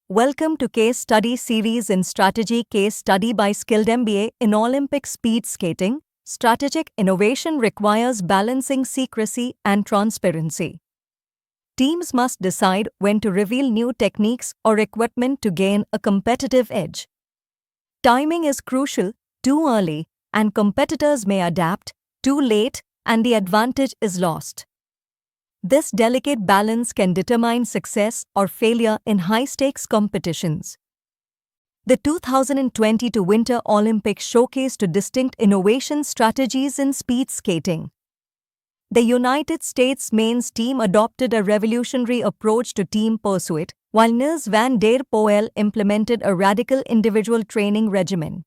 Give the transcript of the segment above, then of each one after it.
Welcome to Case Study Series in Strategy Case Study by Skilled MBA in Olympic Speed Skating. Strategic innovation requires balancing secrecy and transparency. Teams must decide when to reveal new techniques or equipment to gain a competitive edge. Timing is crucial. Too early, and competitors may adapt. Too late, and the advantage is lost. This delicate balance can determine success or failure in high-stakes competitions. The 2022 Winter Olympics showcased distinct innovation strategies in speed skating. The United States men's team adopted a revolutionary approach to team pursuit, while Niels van der Poel implemented a radical individual training regimen.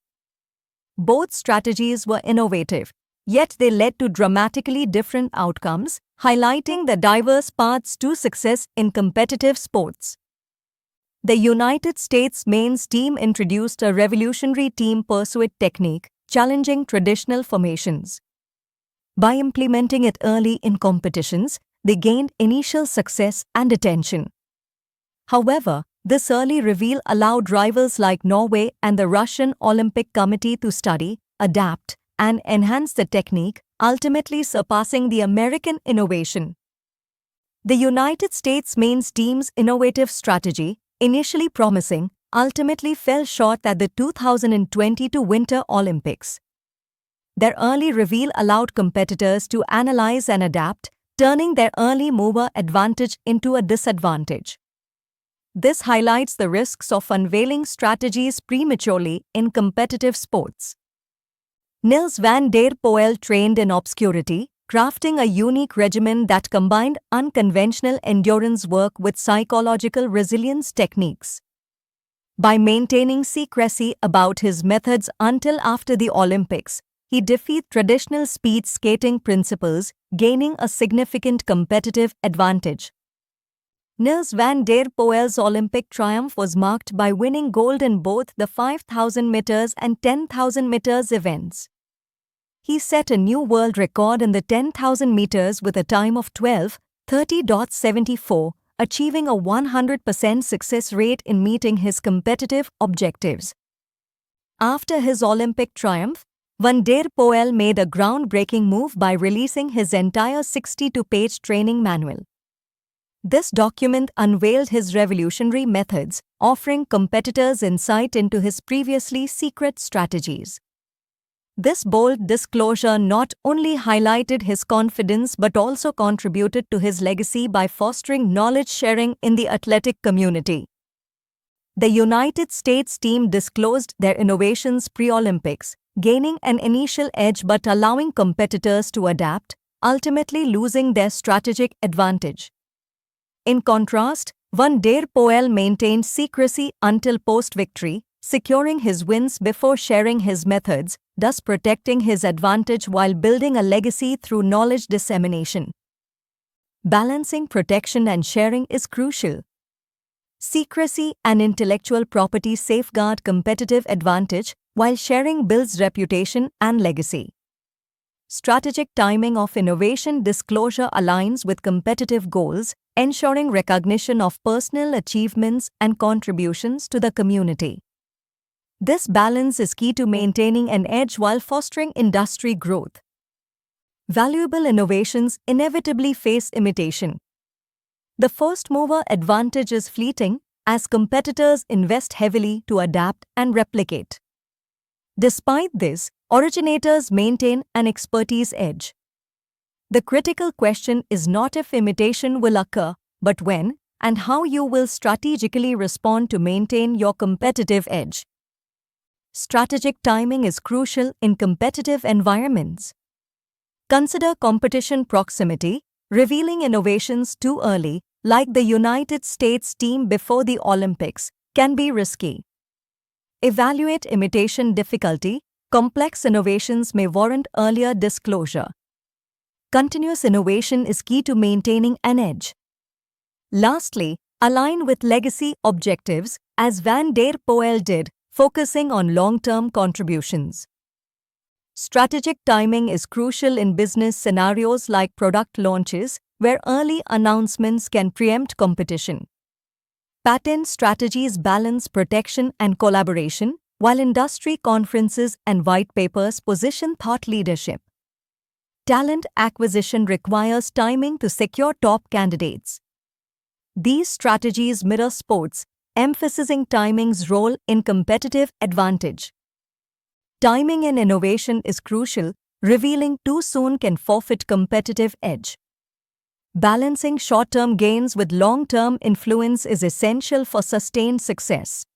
Both strategies were innovative, yet they led to dramatically different outcomes, highlighting the diverse paths to success in competitive sports. The United States men's team introduced a revolutionary team pursuit technique, challenging traditional formations. By implementing it early in competitions, they gained initial success and attention. However, this early reveal allowed rivals like Norway and the Russian Olympic Committee to study, adapt, and enhance the technique, ultimately surpassing the American innovation. The United States men's team's innovative strategy, initially promising, ultimately fell short at the 2022 Winter Olympics. Their early reveal allowed competitors to analyze and adapt, turning their early mover advantage into a disadvantage. This highlights the risks of unveiling strategies prematurely in competitive sports. Niels van der Poel trained in obscurity, crafting a unique regimen that combined unconventional endurance work with psychological resilience techniques. By maintaining secrecy about his methods until after the Olympics, he defied traditional speed skating principles, gaining a significant competitive advantage. Niels van der Poel's Olympic triumph was marked by winning gold in both the 5,000 meters and 10,000 meters events. He set a new world record in the 10,000 meters with a time of 12:30.74, achieving a 100% success rate in meeting his competitive objectives. After his Olympic triumph, Van der Poel made a groundbreaking move by releasing his entire 62-page training manual. This document unveiled his revolutionary methods, offering competitors insight into his previously secret strategies. This bold disclosure not only highlighted his confidence but also contributed to his legacy by fostering knowledge sharing in the athletic community. The United States team disclosed their innovations pre-Olympics, gaining an initial edge but allowing competitors to adapt, ultimately losing their strategic advantage. In contrast, Van der Poel maintained secrecy until post-victory, securing his wins before sharing his methods, thus protecting his advantage while building a legacy through knowledge dissemination. Balancing protection and sharing is crucial. Secrecy and intellectual property safeguard competitive advantage, while sharing builds reputation and legacy. Strategic timing of innovation disclosure aligns with competitive goals, ensuring recognition of personal achievements and contributions to the community. This balance is key to maintaining an edge while fostering industry growth. Valuable innovations inevitably face imitation. The first-mover advantage is fleeting, as competitors invest heavily to adapt and replicate. Despite this, originators maintain an expertise edge. The critical question is not if imitation will occur, but when and how you will strategically respond to maintain your competitive edge. Strategic timing is crucial in competitive environments. Consider competition proximity. Revealing innovations too early, like the United States team before the Olympics, can be risky. Evaluate imitation difficulty. Complex innovations may warrant earlier disclosure. Continuous innovation is key to maintaining an edge. Lastly, align with legacy objectives, as Van der Poel did, focusing on long-term contributions. Strategic timing is crucial in business scenarios like product launches, where early announcements can preempt competition. Patent strategies balance protection and collaboration, while industry conferences and white papers position thought leadership. Talent acquisition requires timing to secure top candidates. These strategies mirror sports, emphasizing timing's role in competitive advantage. Timing in innovation is crucial. Revealing too soon can forfeit competitive edge. Balancing short-term gains with long-term influence is essential for sustained success.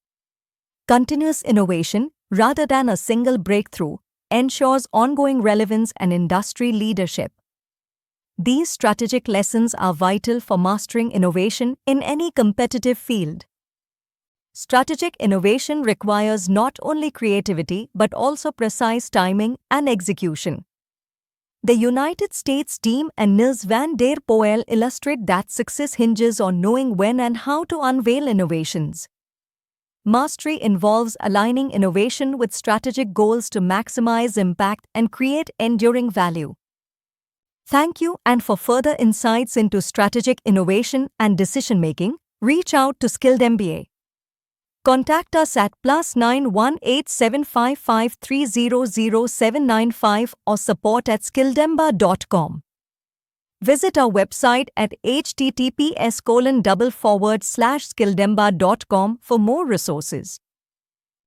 Continuous innovation, rather than a single breakthrough, ensures ongoing relevance and industry leadership. These strategic lessons are vital for mastering innovation in any competitive field. Strategic innovation requires not only creativity but also precise timing and execution. The United States team and Niels van der Poel illustrate that success hinges on knowing when and how to unveil innovations. Mastery involves aligning innovation with strategic goals to maximize impact and create enduring value. Thank you, and for further insights into strategic innovation and decision-making, reach out to Skilled MBA. Contact us at +9 18755300795 or support@skilledmba.com. Visit our website at https://skilledmba.com for more resources.